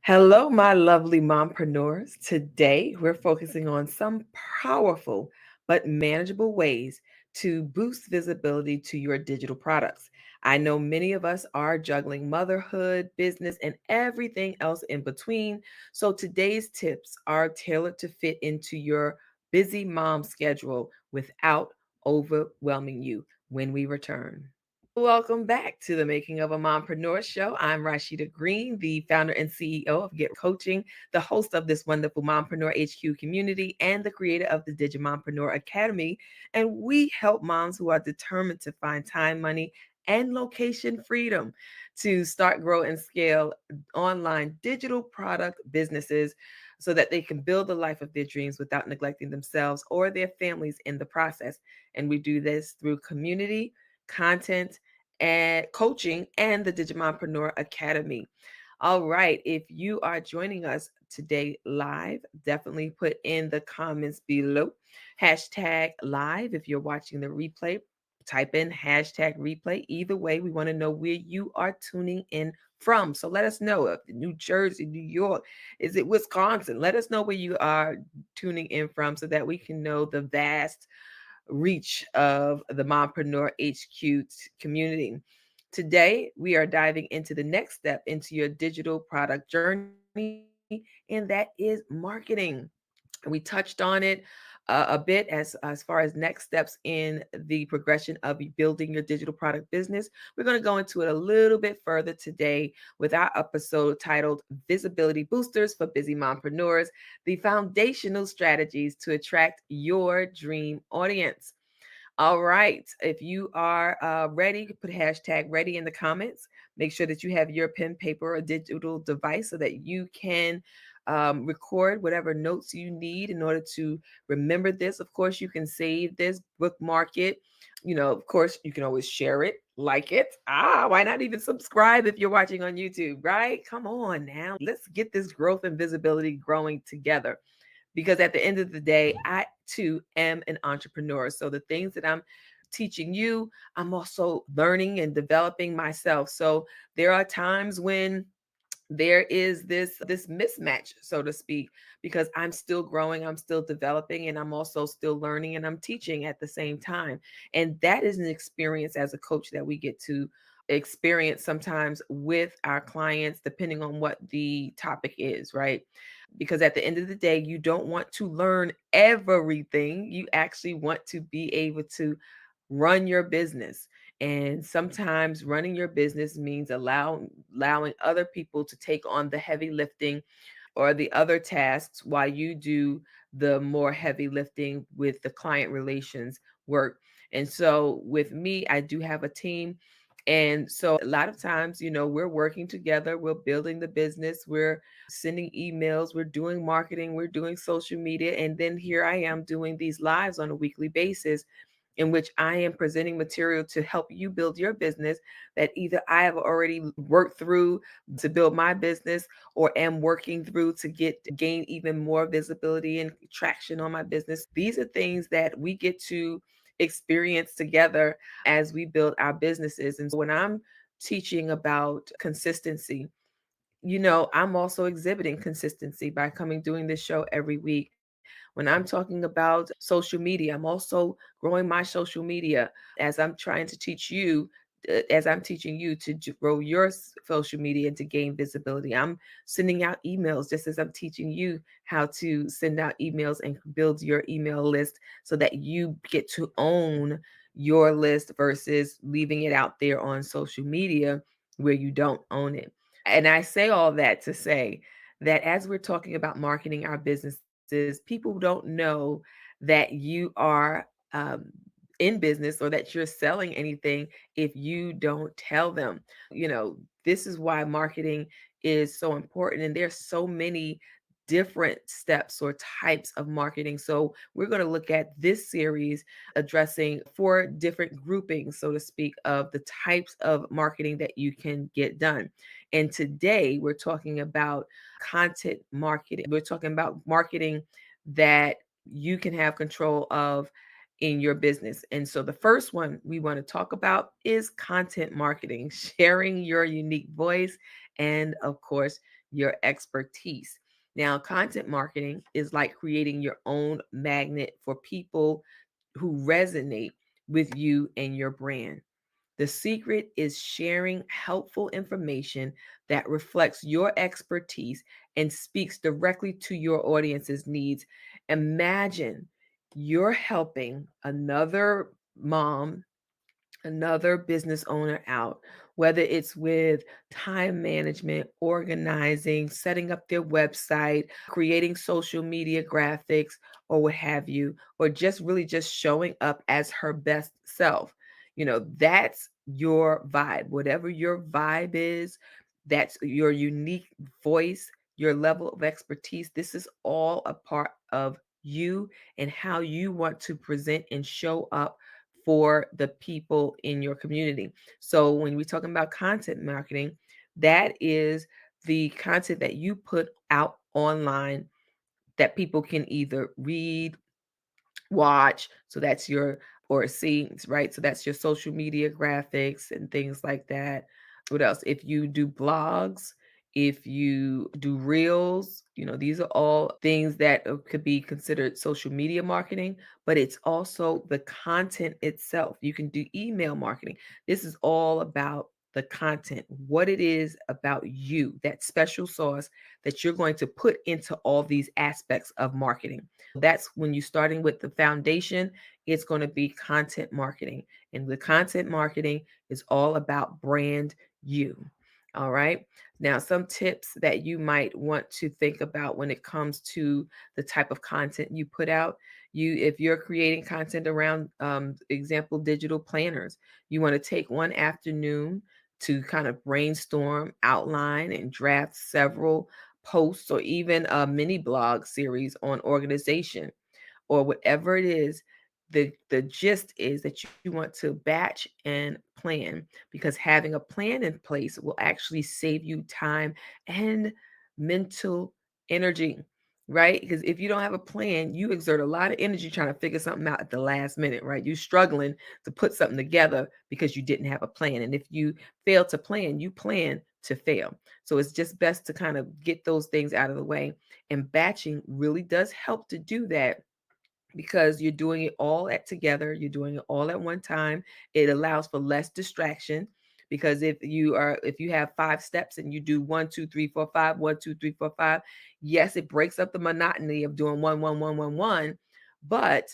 Hello, my lovely mompreneurs. Today, we're focusing on some powerful but manageable ways to boost visibility to your digital products. I know many of us are juggling motherhood, business, and everything else in between. So, today's tips are tailored to fit into your busy mom schedule without overwhelming you when we return. Welcome back to the Making of a Mompreneur show. I'm Rashida Green, the founder and CEO of Get Coaching, the host of this wonderful Mompreneur HQ community, and the creator of the Digimompreneur Academy. And we help moms who are determined to find time, money, and location freedom to start, grow, and scale online digital product businesses so that they can build the life of their dreams without neglecting themselves or their families in the process. And we do this through community, content, and coaching, and the Digimompreneur Academy. All right, if you are joining us today live, definitely put in the comments below hashtag live. If you're watching the replay, type in hashtag replay. Either way, we want to know where you are tuning in from. So let us know if New Jersey, New York, is it Wisconsin? Let us know where you are tuning in from so that we can know the vast reach of the Mompreneur HQ community. Today, we are diving into the next step into your digital product journey, and that is marketing. We touched on it a bit as far as next steps in the progression of building your digital product business. We're going to go into it a little bit further today with our episode titled Visibility Boosters for Busy Mompreneurs, the foundational strategies to attract your dream audience. All right. If you are ready, put hashtag ready in the comments. Make sure that you have your pen, paper, or digital device so that you can record whatever notes you need in order to remember this. Of course, you can save this, bookmark it. Of course, you can always share it, like it. Why not even subscribe if you're watching on YouTube, right? Come on now. Let's get this growth and visibility growing together, because at the end of the day, I too am an entrepreneur. So the things that I'm teaching you, I'm also learning and developing myself. So there are times when there is this mismatch, so to speak, because I'm still growing, I'm still developing, and I'm also still learning and I'm teaching at the same time. And that is an experience as a coach that we get to experience sometimes with our clients, depending on what the topic is, right? Because at the end of the day, you don't want to learn everything. You actually want to be able to run your business. And sometimes running your business means allowing other people to take on the heavy lifting or the other tasks while you do the more heavy lifting with the client relations work. And so with me, I do have a team. And so a lot of times, we're working together, we're building the business, we're sending emails, we're doing marketing, we're doing social media. And then here I am doing these lives on a weekly basis in which I am presenting material to help you build your business that either I have already worked through to build my business or am working through to gain even more visibility and traction on my business. These are things that we get to experience together as we build our businesses. And so when I'm teaching about consistency, I'm also exhibiting consistency by doing this show every week. When I'm talking about social media, I'm also growing my social media as I'm trying to teach you, as I'm teaching you to grow your social media and to gain visibility. I'm sending out emails just as I'm teaching you how to send out emails and build your email list so that you get to own your list versus leaving it out there on social media where you don't own it. And I say all that to say that as we're talking about marketing our businesses, people don't know that you are in business or that you're selling anything if you don't tell them. You know, this is why marketing is so important. And there's so many different steps or types of marketing. So we're going to look at this series addressing four different groupings, so to speak, of the types of marketing that you can get done. And today we're talking about content marketing. We're talking about marketing that you can have control of in your business. And so the first one we want to talk about is content marketing, sharing your unique voice and, of course, your expertise. Now, content marketing is like creating your own magnet for people who resonate with you and your brand. The secret is sharing helpful information that reflects your expertise and speaks directly to your audience's needs. Imagine you're helping another mom, another business owner out, whether it's with time management, organizing, setting up their website, creating social media graphics, or what have you, or just really just showing up as her best self. That's your vibe. Whatever your vibe is, that's your unique voice, your level of expertise. This is all a part of you and how you want to present and show up for the people in your community. So when we're talking about content marketing, that is the content that you put out online that people can either read, watch. So that's your, or see, right? So that's your social media graphics and things like that. What else? If you do blogs, if you do reels, these are all things that could be considered social media marketing, but it's also the content itself. You can do email marketing. This is all about the content, what it is about you, that special sauce that you're going to put into all these aspects of marketing. That's when you're starting with the foundation, it's going to be content marketing. And the content marketing is all about brand you. All right. Now, some tips that you might want to think about when it comes to the type of content you put out. If you're creating content around, example, digital planners, you want to take one afternoon to kind of brainstorm, outline, and draft several posts or even a mini blog series on organization or whatever it is. The gist is that you want to batch and plan, because having a plan in place will actually save you time and mental energy, right? Because if you don't have a plan, you exert a lot of energy trying to figure something out at the last minute, right? You're struggling to put something together because you didn't have a plan. And if you fail to plan, you plan to fail. So it's just best to kind of get those things out of the way. And batching really does help to do that, because you're doing it all together, you're doing it all at one time. It allows for less distraction, because if you have 5 steps and you do 1, 2, 3, 4, 5, 1, 2, 3, 4, 5, yes, it breaks up the monotony of doing 1, 1, 1, 1, 1, but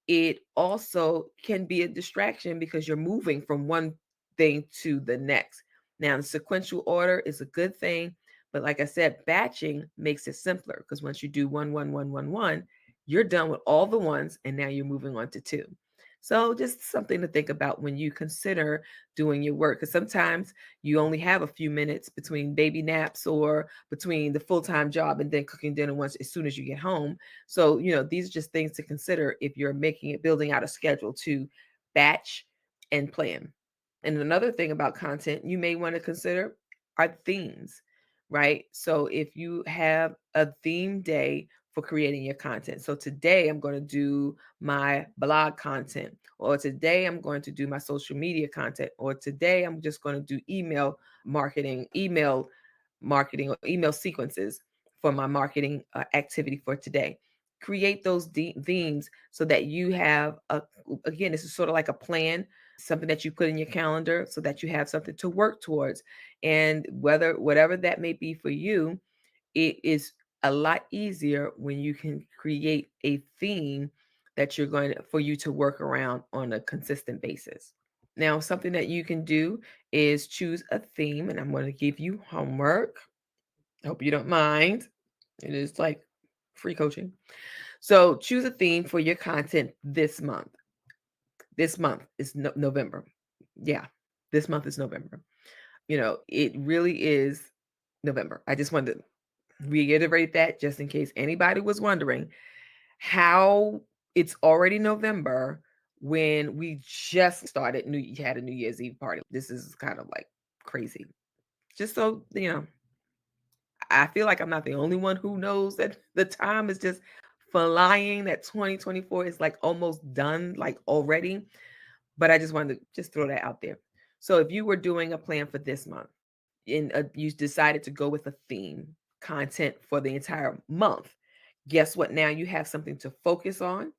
it also can be a distraction because you're moving from one thing to the next. Now, the sequential order is a good thing, but like I said, batching makes it simpler, because once you do 1, 1, 1, 1, 1, you're done with all the ones, and now you're moving on to 2. So just something to think about when you consider doing your work, because sometimes you only have a few minutes between baby naps or between the full-time job and then cooking dinner once as soon as you get home. So, these are just things to consider if you're building out a schedule to batch and plan. And another thing about content you may want to consider are themes, right? So if you have a theme day for creating your content. So today I'm going to do my blog content, or today I'm going to do my social media content, or today I'm just going to do email marketing or email sequences for my marketing activity for today. Create those themes so that you have again, this is sort of like a plan, something that you put in your calendar so that you have something to work towards. And whatever that may be for you, it is a lot easier when you can create a theme that for you to work around on a consistent basis. Now, something that you can do is choose a theme, and I'm going to give you homework. I hope you don't mind. It is like free coaching. So choose a theme for your content this month. This month is November. Yeah, this month is November. It really is November. I just wanted to reiterate that just in case anybody was wondering how it's already November when we just had a New Year's Eve party. This is kind of like crazy. Just so, I feel like I'm not the only one who knows that the time is just flying, that 2024 is like almost done, like already. But I just wanted to just throw that out there. So if you were doing a plan for this month and you decided to go with a theme, content for the entire month, guess what? Now you have something to focus on,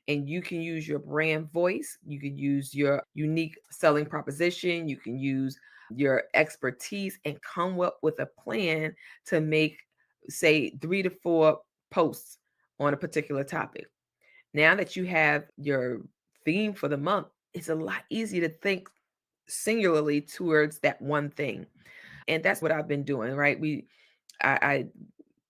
and you can use your brand voice. You can use your unique selling proposition. You can use your expertise and come up with a plan to make, say, 3 to 4 posts on a particular topic. Now that you have your theme for the month, it's a lot easier to think singularly towards that one thing. And that's what I've been doing, right? I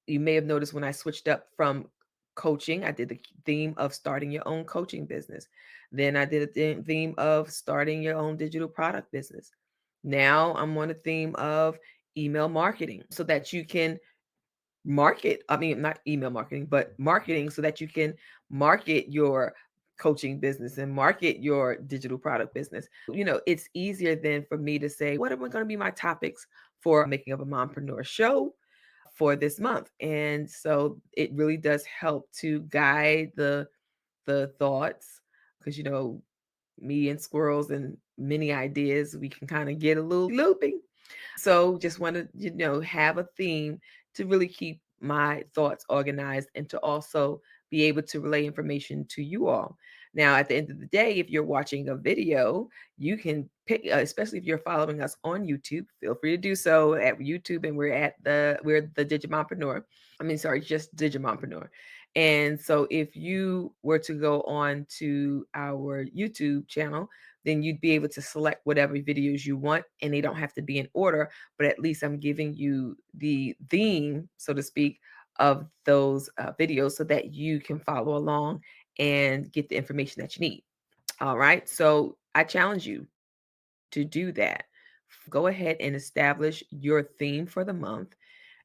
you may have noticed when I switched up from coaching, I did the theme of starting your own coaching business. Then I did a theme of starting your own digital product business. Now I'm on a theme of email marketing so that you can market. I mean, not email marketing, but marketing so that you can market your coaching business and market your digital product business. It's easier than for me to say, what are going to be my topics for making of a mompreneur show for this month? And so it really does help to guide the thoughts, because me and squirrels and many ideas, we can kind of get a little loopy. So just want to, have a theme to really keep my thoughts organized and to also be able to relay information to you all. Now, at the end of the day, if you're watching a video, you can pick, especially if you're following us on YouTube, feel free to do so at YouTube. And we're the Digimompreneur. I mean, sorry, just Digimompreneur. And so if you were to go on to our YouTube channel, then you'd be able to select whatever videos you want, and they don't have to be in order, but at least I'm giving you the theme, so to speak, of those videos so that you can follow along and get the information that you need. All right. So I challenge you to do that. Go ahead and establish your theme for the month,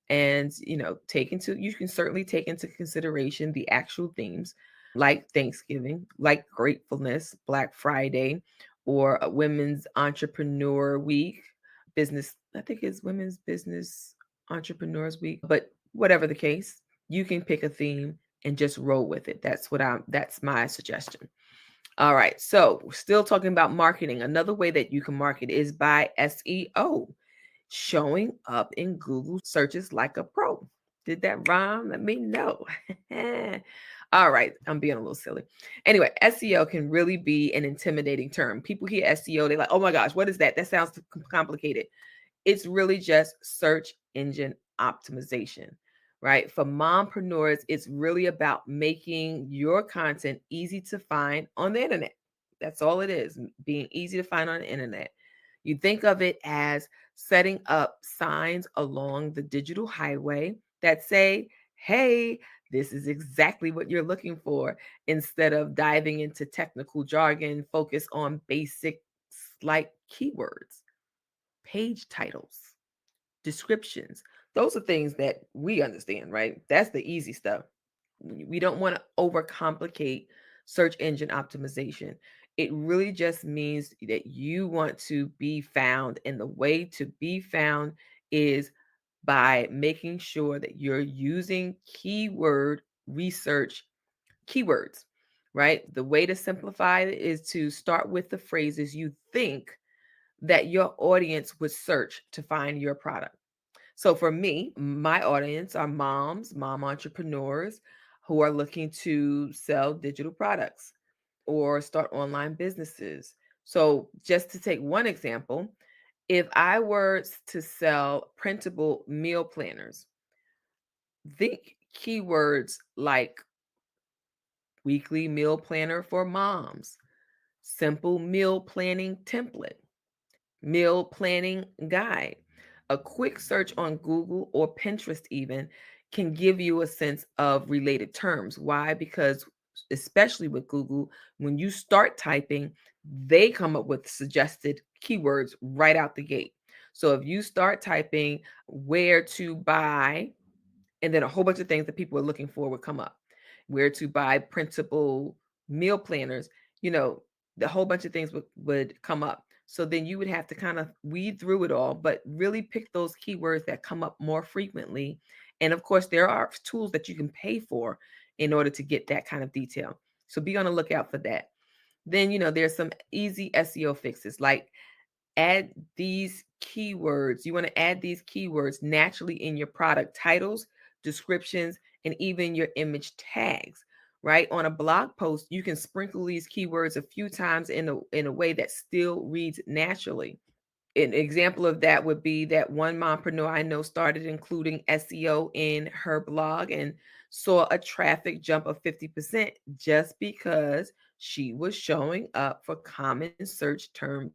and you can certainly take into consideration the actual themes, like Thanksgiving, like gratefulness, Black Friday, or a Women's Entrepreneur Week. Business, I think it's Women's Business Entrepreneurs Week, but whatever the case, you can pick a theme and just roll with it. That's my suggestion. All right, so we're still talking about marketing. Another way that you can market is by SEO, showing up in Google searches like a pro. Did that rhyme? Let me know. All right, I'm being a little silly. Anyway, SEO can really be an intimidating term. People hear SEO, they're like, oh my gosh, what is that? That sounds complicated. It's really just search engine optimization, right? For mompreneurs, it's really about making your content easy to find on the internet. That's all it is, being easy to find on the internet. You think of it as setting up signs along the digital highway that say, hey, this is exactly what you're looking for, instead of diving into technical jargon. Focus on basics like keywords, page titles, descriptions. Those are things that we understand, right? That's the easy stuff. We don't want to overcomplicate search engine optimization. It really just means that you want to be found, and the way to be found is by making sure that you're using keyword research keywords, right? The way to simplify it is to start with the phrases you think that your audience would search to find your product. So for me, my audience are mom entrepreneurs who are looking to sell digital products or start online businesses. So just to take one example, if I were to sell printable meal planners, think keywords like weekly meal planner for moms, simple meal planning template, meal planning guide. A quick search on Google or Pinterest even can give you a sense of related terms. Why? Because especially with Google, when you start typing, they come up with suggested keywords right out the gate. So if you start typing where to buy, and then a whole bunch of things that people are looking for would come up. Where to buy printable meal planners, the whole bunch of things would come up. So then you would have to kind of weed through it all, but really pick those keywords that come up more frequently. And of course, there are tools that you can pay for in order to get that kind of detail. So be on the lookout for that. Then, there's some easy SEO fixes like Add these keywords. You want to add these keywords naturally in your product titles, descriptions, and even your image tags. Right? On a blog post, you can sprinkle these keywords a few times in a way that still reads naturally. An example of that would be that one mompreneur I know started including SEO in her blog and saw a traffic jump of 50% just because she was showing up for common search terms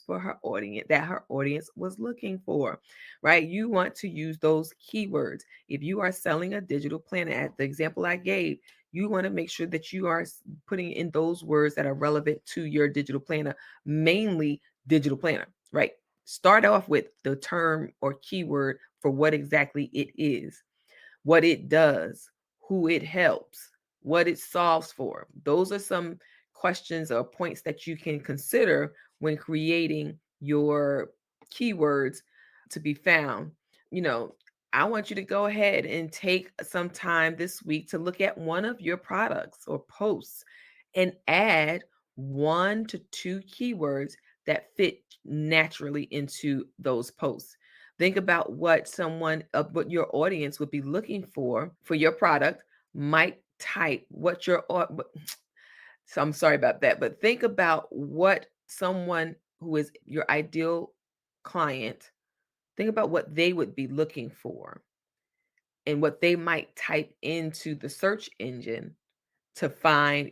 for her audience that her audience was looking for, right? You want to use those keywords. If you are selling a digital planner, at the example I gave, you want to make sure that you are putting in those words that are relevant to your digital planner, mainly digital planner, right? Start off with the term or keyword for what exactly it is, what it does, who it helps, what it solves for. Those are some questions or points that you can consider when creating your keywords to be found. You know, I want you to go ahead and take some time this week to look at one of your products or posts and add 1 to 2 keywords that fit naturally into those posts. Think about what your audience would be looking for your product. Might type what so I'm sorry about that, but think about what someone who is your ideal client, think about what they would be looking for and what they might type into the search engine to find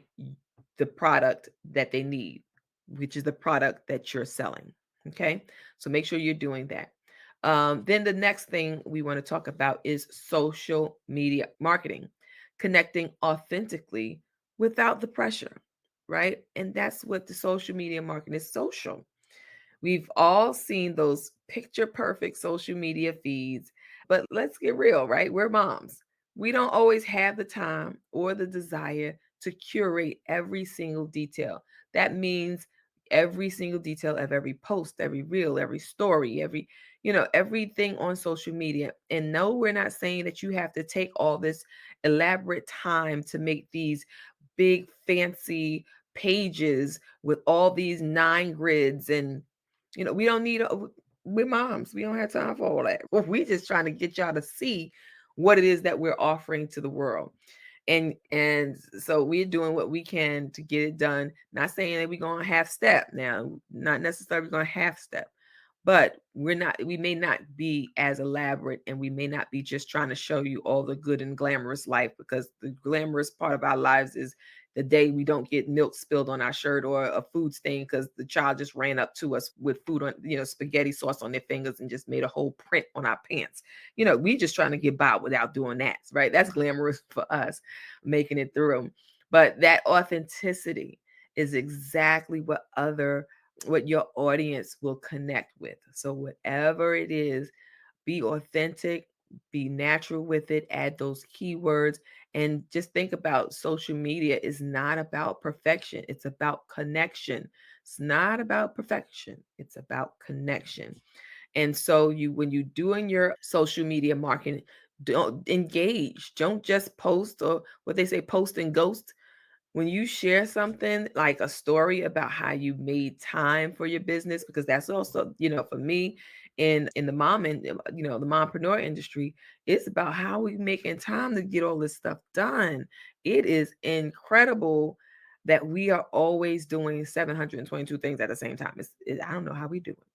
the product that they need, which is the product that you're selling. Okay. So make sure you're doing that. Then the next thing we want to talk about is social media marketing, connecting authentically without the pressure, right? And that's what the social media marketing is, social. We've all seen those picture perfect social media feeds, but let's get real, right? We're moms. We don't always have the time or the desire to curate every single detail. That means every single detail of every post, every reel, every story, everything on social media. And no, we're not saying that you have to take all this elaborate time to make these big fancy pages with all these 9 grids and we don't need we're moms. We don't have time for all that. Well, we're just trying to get y'all to see what it is that we're offering to the world. And so we're doing what we can to get it done. Not saying that we're going to half step now, not necessarily going to half step, but we may not be as elaborate and we may not be just trying to show you all the good and glamorous life, because the glamorous part of our lives is the day we don't get milk spilled on our shirt or a food stain because the child just ran up to us with food on, spaghetti sauce on their fingers and just made a whole print on our pants. We just trying to get by without doing that, right? That's glamorous for us, making it through. But that authenticity is exactly what your audience will connect with. So whatever it is, be authentic, be natural with it, add those keywords, and just think about social media is not about perfection. It's about connection. It's not about perfection. It's about connection. And so when you're doing your social media marketing, don't engage. Don't just post, or what they say, post and ghost. When you share something like a story about how you made time for your business, because that's also, for me in the mom and the mompreneur industry, it's about how we making time to get all this stuff done. It is incredible that we are always doing 722 things at the same time. I don't know how we do it.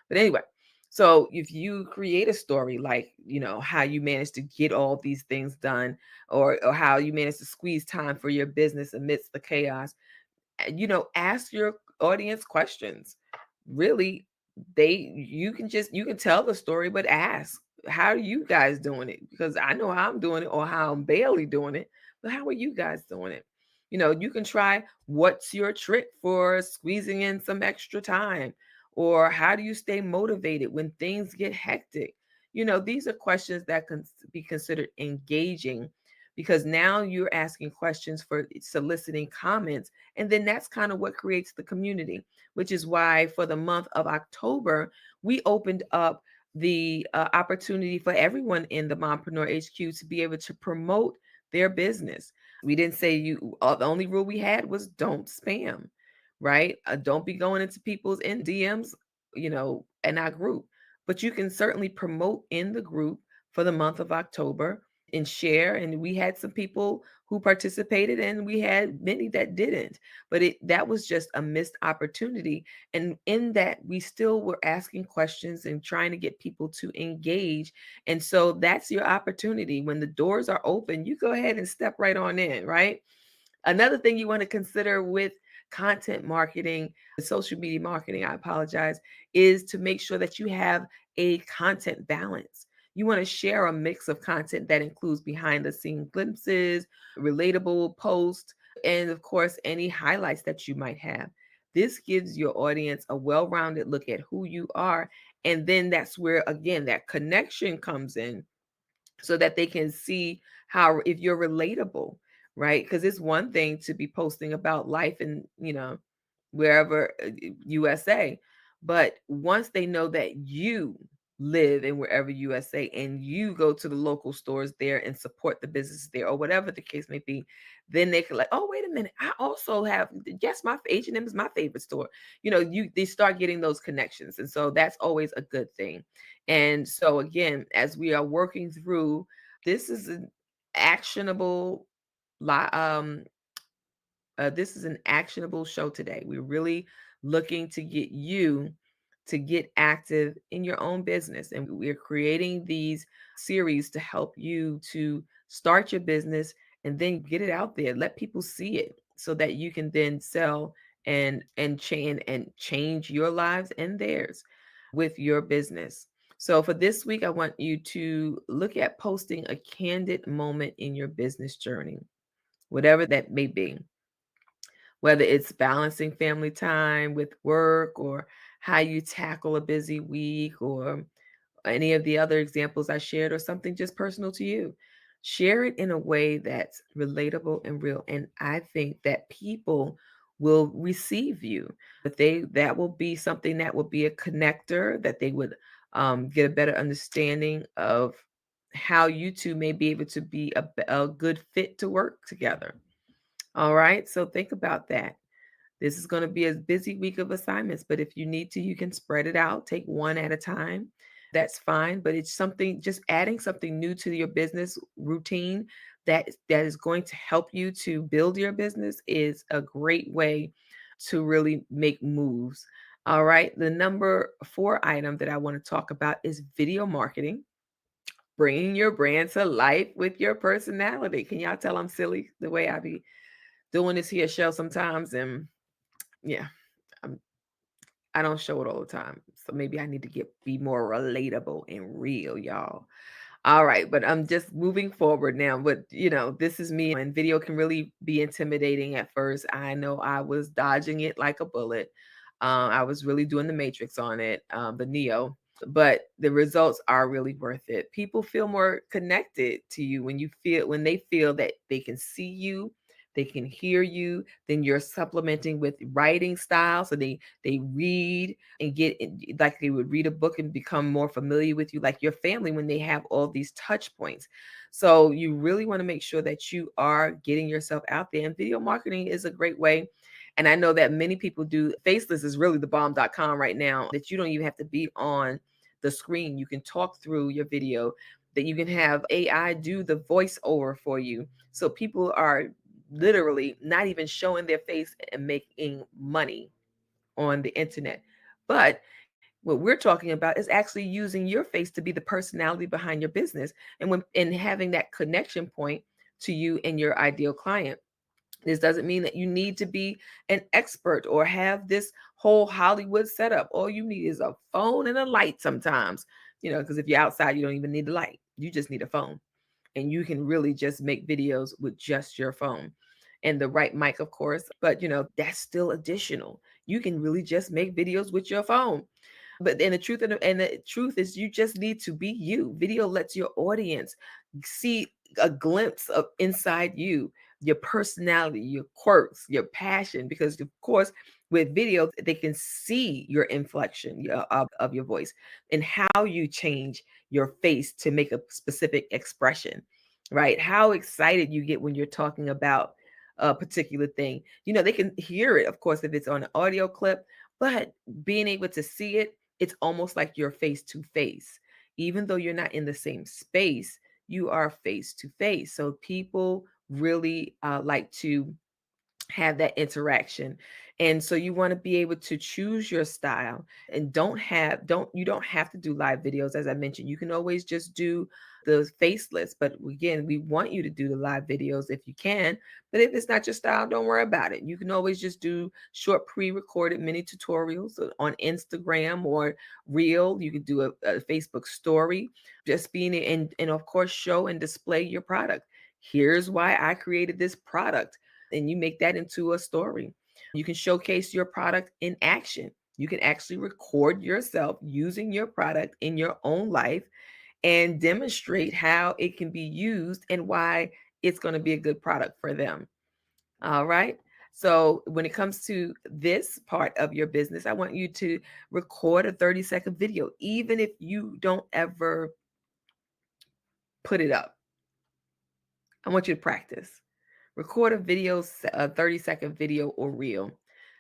But anyway, so if you create a story like, how you managed to get all these things done, or how you managed to squeeze time for your business amidst the chaos, ask your audience questions. Really, you can tell the story, but ask, how are you guys doing it? Because I know how I'm doing it or how I'm barely doing it, but how are you guys doing it? You can try, what's your trick for squeezing in some extra time? Or how do you stay motivated when things get hectic? These are questions that can be considered engaging, because now you're asking questions for soliciting comments. And then that's kind of what creates the community, which is why for the month of October, we opened up the opportunity for everyone in the Mompreneur HQ to be able to promote their business. We didn't say the only rule we had was don't spam, right? Don't be going into people's in DMs, in our group. But you can certainly promote in the group for the month of October and share. And we had some people who participated and we had many that didn't. But that was just a missed opportunity. And in that, we still were asking questions and trying to get people to engage. And so that's your opportunity. When the doors are open, you go ahead and step right on in, right? Another thing you want to consider with content marketing, social media marketing, I apologize, is to make sure that you have a content balance. You want to share a mix of content that includes behind the scene glimpses, relatable posts, and of course, any highlights that you might have. This gives your audience a well rounded look at who you are. And then that's where, again, that connection comes in so that they can see how if you're relatable, right? Because it's one thing to be posting about life in, wherever USA, but once they know that you live in wherever USA and you go to the local stores there and support the business there or whatever the case may be, then they can like, oh, wait a minute, I also have, yes, my H&M is my favorite store. They start getting those connections, and so that's always a good thing. And so again, as we are working through, this is an actionable this is an actionable show today. We're really looking to get you to get active in your own business. And we're creating these series to help you to start your business and then get it out there. Let people see it so that you can then sell and change your lives and theirs with your business. So for this week, I want you to look at posting a candid moment in your business journey, whatever that may be, whether it's balancing family time with work or how you tackle a busy week or any of the other examples I shared or something just personal to you. Share it in a way that's relatable and real. And I think that people will receive you. That will be something that will be a connector, that they would get a better understanding of how you two may be able to be a good fit to work together. All right. So think about that. This is going to be a busy week of assignments, but if you need to, you can spread it out, take one at a time. That's fine, but it's something, just adding something new to your business routine that is going to help you to build your business is a great way to really make moves. All right. The number 4 item that I want to talk about is video marketing, bringing your brand to life with your personality. Can y'all tell I'm silly the way I be doing this here show sometimes? And yeah, I'm I don't show it all the time. So maybe I need to be more relatable and real, y'all. All right, but I'm just moving forward now. But this is me, and video can really be intimidating at first. I know I was dodging it like a bullet. I was really doing the Matrix on it, the Neo, but the results are really worth it. People feel more connected to you when they feel that they can see you, they can hear you. Then you're supplementing with writing style, so they read and like they would read a book and become more familiar with you, like your family, when they have all these touch points. So you really want to make sure that you are getting yourself out there, and video marketing is a great way. And I know that many people do. Faceless is really the bomb.com right now, that you don't even have to be on the screen. You can talk through your video, that you can have AI do the voiceover for you. So people are literally not even showing their face and making money on the internet. But what we're talking about is actually using your face to be the personality behind your business, and having that connection point to you and your ideal client. This doesn't mean that you need to be an expert or have this whole Hollywood setup. All you need is a phone and a light sometimes, because if you're outside, you don't even need the light. You just need a phone, and you can really just make videos with just your phone and the right mic, of course. But that's still additional. You can really just make videos with your phone. But then the truth is, you just need to be you. Video lets your audience see a glimpse of inside you, your personality, your quirks, your passion, because of course with video they can see your inflection of your voice and how you change your face to make a specific expression, right? How excited you get when you're talking about a particular thing. They can hear it, of course, if it's on an audio clip, but being able to see it it's almost like you're face to face. Even though you're not in the same space, you are face to face. So people really like to have that interaction. And so you want to be able to choose your style and don't have to do live videos. As I mentioned, you can always just do the faceless, but again, we want you to do the live videos if you can. But if it's not your style, don't worry about it. You can always just do short pre-recorded mini tutorials on Instagram or Reel. You can do a Facebook story, just being and of course show and display your product. Here's why I created this product, and you make that into a story. You can showcase your product in action. You can actually record yourself using your product in your own life and demonstrate how it can be used and why it's going to be a good product for them. All right. So, when it comes to this part of your business, I want you to record a 30-second video, even if you don't ever put it up. I want you to practice. Record a video, a 30-second video or reel.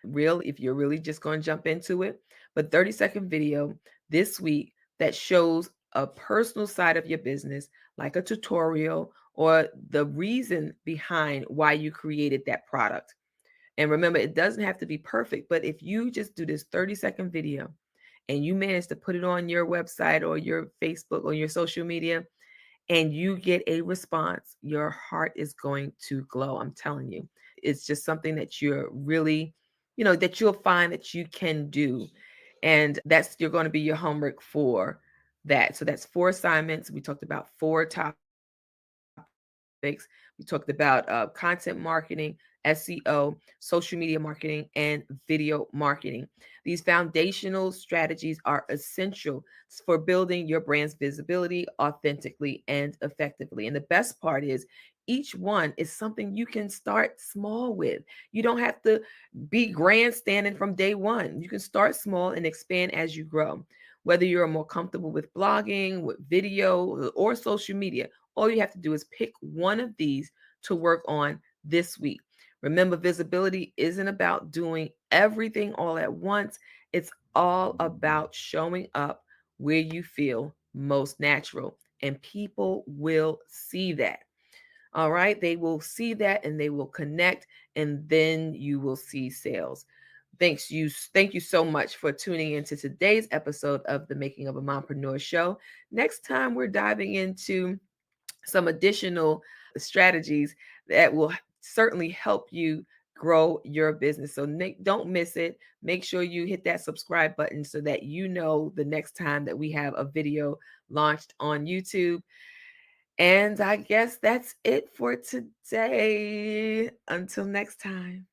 Reel, if you're really just going to jump into it, but 30-second video this week that shows a personal side of your business, like a tutorial or the reason behind why you created that product. And remember, it doesn't have to be perfect, but if you just do this 30-second video and you manage to put it on your website or your Facebook or your social media, and you get a response, your heart is going to glow. I'm telling you, it's just something that you're really, that you'll find that you can do. And you're going to be your homework for that. So that's 4 assignments. We talked about 4 topics. We talked about content marketing, SEO, social media marketing, and video marketing. These foundational strategies are essential for building your brand's visibility authentically and effectively. And the best part is, each one is something you can start small with. You don't have to be grandstanding from day one. You can start small and expand as you grow. Whether you're more comfortable with blogging, with video, or social media, all you have to do is pick one of these to work on this week. Remember, visibility isn't about doing everything all at once. It's all about showing up where you feel most natural, and people will see that. All right. They will see that and they will connect, and then you will see sales. Thank you so much for tuning into today's episode of the Making of a Mompreneur show. Next time we're diving into some additional strategies that will certainly help you grow your business. So don't miss it. Make sure you hit that subscribe button so that you know the next time that we have a video launched on YouTube. And I guess that's it for today. Until next time.